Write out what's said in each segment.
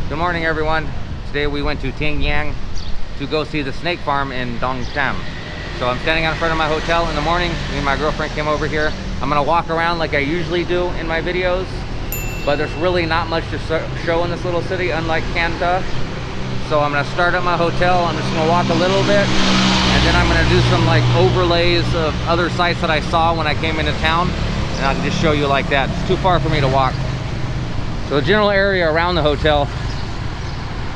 Good morning, everyone. Today we went to Tien Giang to go see the snake farm in Đồng Tâm. So I'm standing out in front of my hotel in the morning. Me and my girlfriend came over here. I'm gonna walk around like I usually do in my videos, but there's really not much to show in this little city, unlike Canta. So I'm gonna start at my hotel. I'm just gonna walk a little bit, and then I'm gonna do some like overlays of other sites that I saw when I came into town, and I can just show you like that. It's too far for me to walk. So the general area around the hotel,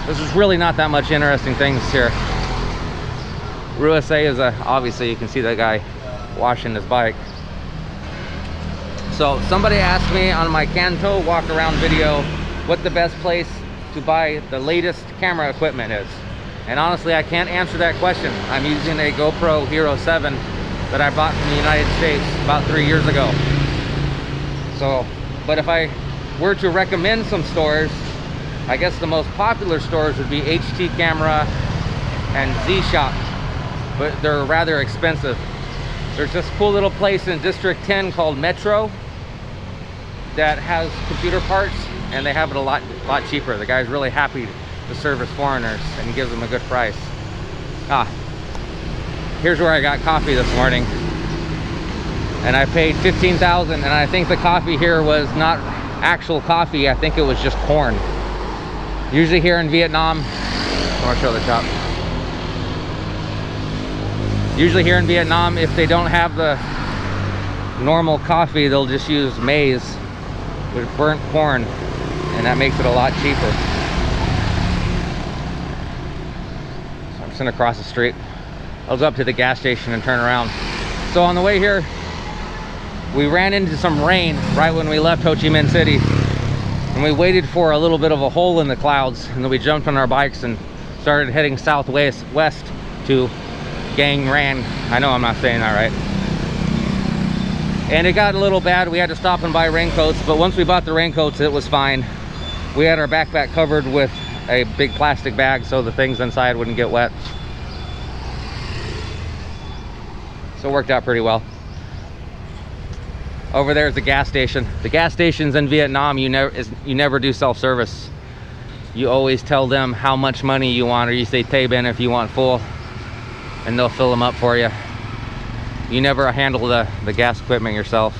there's really not that much interesting things here. USA is obviously you can see that guy washing his bike. So somebody asked me on my Canto walk around video what the best place to buy the latest camera equipment is. And honestly, I can't answer that question. I'm using a GoPro Hero 7 that I bought from the United States about 3 years ago. So, but if I were to recommend some stores, I guess the most popular stores would be HT Camera and Z Shop, but they're rather expensive. There's this cool little place in District 10 called Metro that has computer parts, and they have it a lot cheaper. The guy's really happy to service foreigners and gives them a good price. Here's where I got coffee this morning, and I paid 15,000, and I think the coffee here was not actual coffee. I think it was just corn. Usually here in Vietnam, I want to show the top. Usually here in Vietnam, if they don't have the normal coffee, they'll just use maize with burnt corn, and that makes it a lot cheaper. So I'm just gonna cross the street. I'll go up to the gas station and turn around. So on the way here, we ran into some rain right when we left Ho Chi Minh City. And we waited for a little bit of a hole in the clouds, and then we jumped on our bikes and started heading southwest to Gang Ran. I know I'm not saying that right. And it got a little bad. We had to stop and buy raincoats, but once we bought the raincoats, it was fine. We had our backpack covered with a big plastic bag so the things inside wouldn't get wet. So it worked out pretty well. Over there is the gas station. The gas stations in Vietnam, you never do self-service. You always tell them how much money you want, or you say "Tay Ben" if you want full, and they'll fill them up for you. You never handle the gas equipment yourself.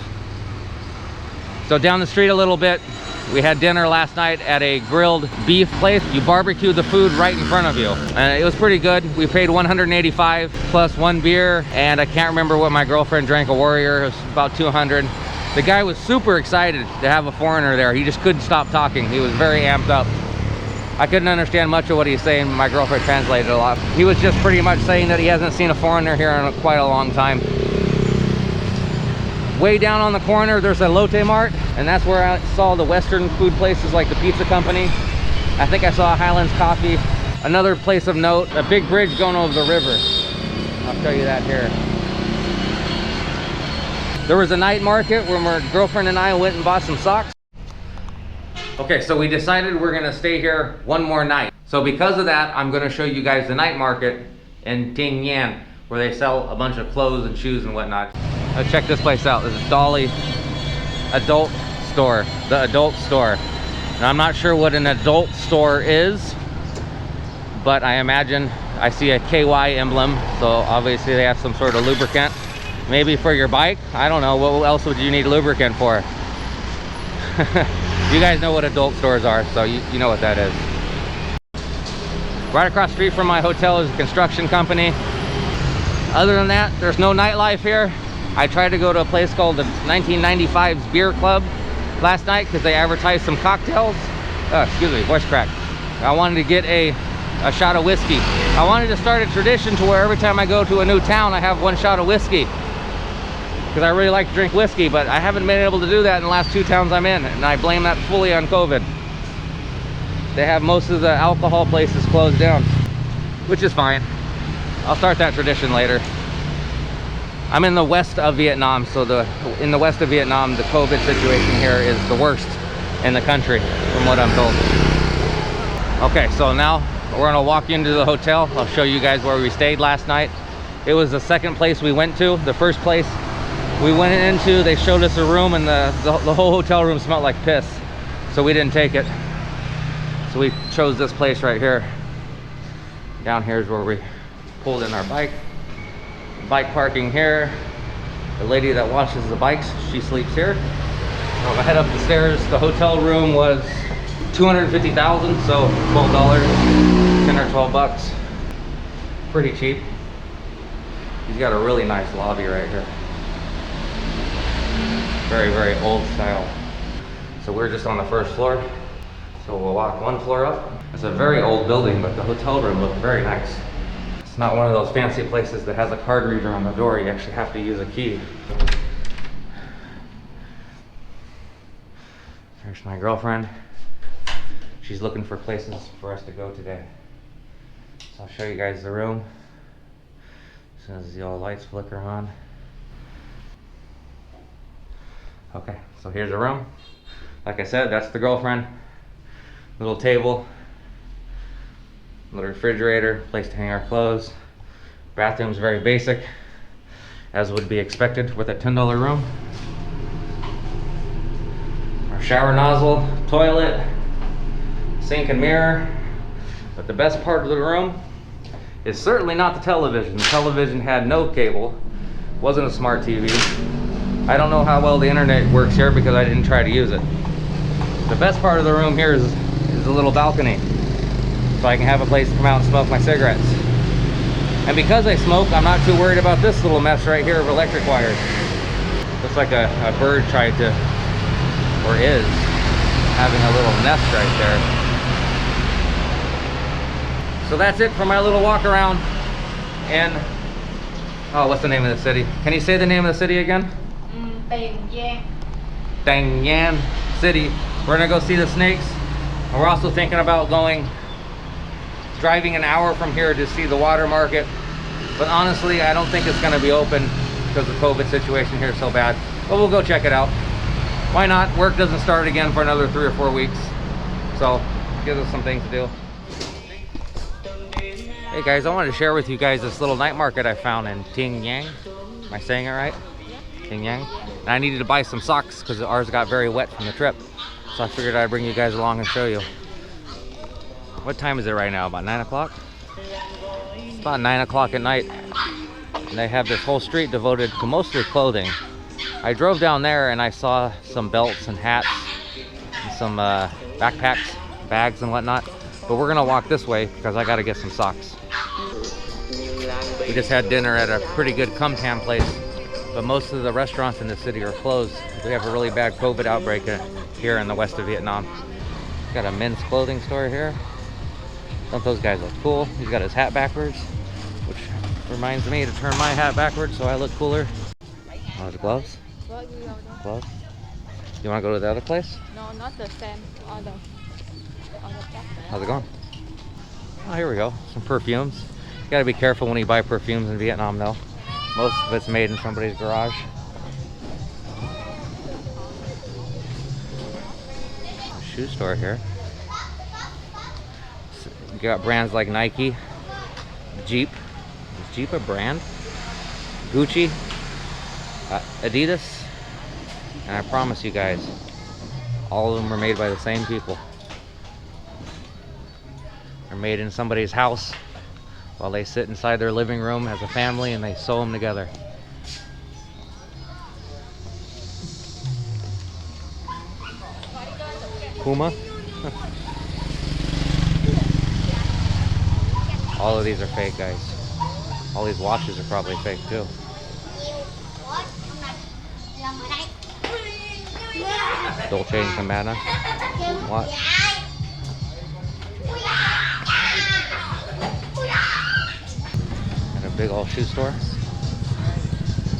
So down the street a little bit, we had dinner last night at a grilled beef place. You barbecue the food right in front of you, and it was pretty good. We paid 185 plus one beer, and I can't remember what my girlfriend drank. A Warrior. It was about 200. The guy was super excited to have a foreigner there. He just couldn't stop talking. He was very amped up. I couldn't understand much of what he was saying. My girlfriend translated a lot. He was just pretty much saying that he hasn't seen a foreigner here in quite a long time. Way down on the corner, there's a Lotte Mart, and that's where I saw the Western food places like the Pizza Company. I think I saw Highlands Coffee. Another place of note, a big bridge going over the river. I'll show you that here. There was a night market where my girlfriend and I went and bought some socks. Okay, so we decided we're gonna stay here one more night. So because of that, I'm gonna show you guys the night market in Tien Giang, where they sell a bunch of clothes and shoes and whatnot. Check this place out. This is Dolly Adult Store, the adult store. And I'm not sure what an adult store is, but I imagine I see a KY emblem, so obviously they have some sort of lubricant. Maybe for your bike? I don't know. What else would you need lubricant for? You guys know what adult stores are, so you know what that is. Right across the street from my hotel is a construction company. Other than that, there's no nightlife here. I tried to go to a place called the 1995's Beer Club last night because they advertised some cocktails. Excuse me, voice crack. I wanted to get a shot of whiskey. I wanted to start a tradition to where every time I go to a new town, I have one shot of whiskey, because I really like to drink whiskey, but I haven't been able to do that in the last 2 towns I'm in, and I blame that fully on COVID. They have most of the alcohol places closed down, which is fine. I'll start that tradition later. I'm in the west of Vietnam, so in the west of Vietnam, the COVID situation here is the worst in the country, from what I'm told. Okay, so now we're gonna walk into the hotel. I'll show you guys where we stayed last night. It was the second place we went to. The first place we went into, they showed us a room, and the whole hotel room smelled like piss, so we didn't take it. So we chose this place right here. Down here is where we pulled in our bike. Bike parking here. The lady that washes the bikes, she sleeps here. I'll head up the stairs. The hotel room was $250,000, so $12, 10 or 12 bucks. Pretty cheap. He's got a really nice lobby right here. Very, very old style. So we're just on the first floor. So we'll walk one floor up. It's a very old building, but the hotel room looked very nice. It's not one of those fancy places that has a card reader on the door. You actually have to use a key. There's my girlfriend. She's looking for places for us to go today. So I'll show you guys the room as soon as the yellow lights flicker on. Okay, so here's the room. Like I said, that's the girlfriend. Little table, little refrigerator, place to hang our clothes. Bathroom's very basic, as would be expected with a $10 room. Our shower nozzle, toilet, sink and mirror. But the best part of the room is certainly not the television. The television had no cable, wasn't a smart TV. I don't know how well the internet works here because I didn't try to use it. The best part of the room here is a little balcony, so I can have a place to come out and smoke my cigarettes. And because I smoke, I'm not too worried about this little mess right here of electric wires. Looks like a bird tried to, or is, having a little nest right there. So that's it for my little walk around. And, oh, what's the name of the city? Can you say the name of the city again? Tien Giang. Tien Giang City. We're gonna go see the snakes. And we're also thinking about driving an hour from here to see the water market. But honestly, I don't think it's gonna be open because the COVID situation here is so bad. But we'll go check it out. Why not? Work doesn't start again for another 3 or 4 weeks. So, it gives us some things to do. Hey guys, I wanted to share with you guys this little night market I found in Tien Giang. Am I saying it right? Tien Giang. And I needed to buy some socks because ours got very wet from the trip. So I figured I'd bring you guys along and show you. What time is it right now? About 9 o'clock? It's about 9 o'clock at night. And they have this whole street devoted to mostly clothing. I drove down there and I saw some belts and hats and some backpacks, bags and whatnot. But we're gonna walk this way because I gotta get some socks. We just had dinner at a pretty good cum tam place, but most of the restaurants in the city are closed. We have a really bad COVID outbreak here in the west of Vietnam. Got a men's clothing store here. Don't those guys look cool? He's got his hat backwards, which reminds me to turn my hat backwards so I look cooler. Oh, his gloves? Gloves? You want to go to the other place? No, not the same. Other. How's it going? Oh, here we go. Some perfumes. You gotta be careful when you buy perfumes in Vietnam though. Most of it's made in somebody's garage. A shoe store here. You got brands like Nike, Jeep. Is Jeep a brand? Gucci, Adidas. And I promise you guys, all of them are made by the same people. They're made in somebody's house while they sit inside their living room as a family and they sew them together. Puma. All of these are fake, guys. All these watches are probably fake too. Dolce & Gabbana watch. And a big old shoe store.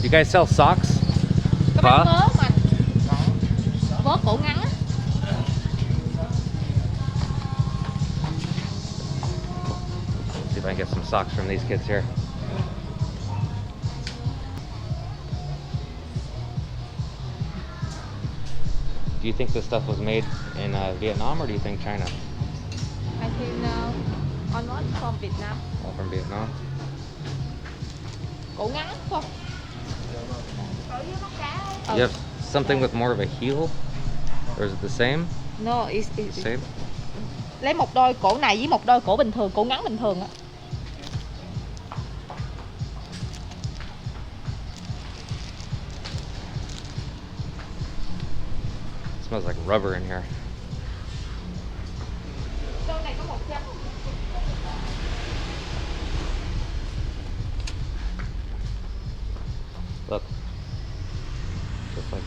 You guys sell socks? Có vớ mà. Vớ cổ ngắn á. See if I can get some socks from these kids here. Do you think this stuff was made in Vietnam or do you think China? I think almost from Vietnam. All from Vietnam. Cổ ngắn không? You have something with more of a heel? Or is it the same? No, it's The same? Lấy một đôi cổ này với một đôi cổ bình thường, cổ ngắn bình thường á. Smells like rubber in here. Đôi này có 100. Look. Just like,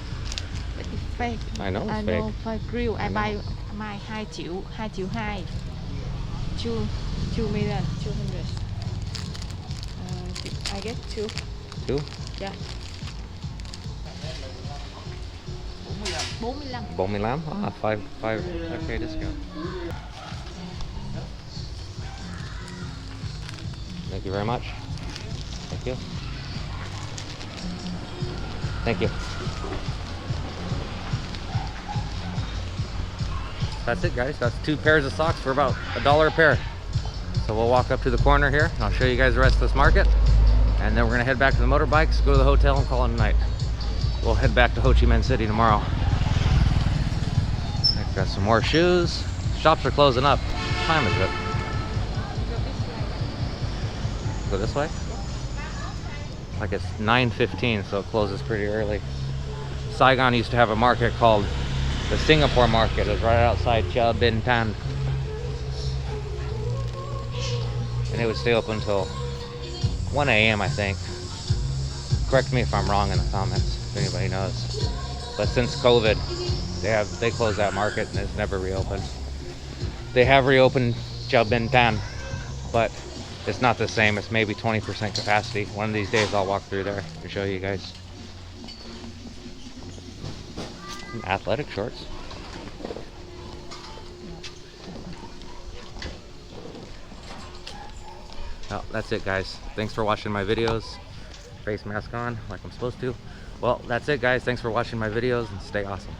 It's fake. I know it's I fake. know, fake real. I I buy know. my 2 triệu 2. 2 million 200. I get 2. 2? Yeah. 45. 45? Ah, 5K discount. Thank you very much. Thank you. Thank you. That's it, guys. That's 2 pairs of socks for about $1 a pair. So we'll walk up to the corner here and I'll show you guys the rest of this market. And then we're gonna head back to the motorbikes, go to the hotel and call it a night. We'll head back to Ho Chi Minh City tomorrow. I've got some more shoes. Shops are closing up. What time is it? Go this way? Like it's 9:15, so it closes pretty early. Saigon used to have a market called the Singapore market. It was right outside Chao Bin Tan. And it would stay open until 1 a.m. I think. Correct me if I'm wrong in the comments, if anybody knows. But since COVID, they closed that market and it's never reopened. They have reopened Chao Bin Tan, but it's not the same. It's maybe 20% capacity. One of these days I'll walk through there and show you guys. Some athletic shorts. Well, that's it, guys. Thanks for watching my videos. Face mask on like I'm supposed to. Well, that's it, guys. Thanks for watching my videos and stay awesome.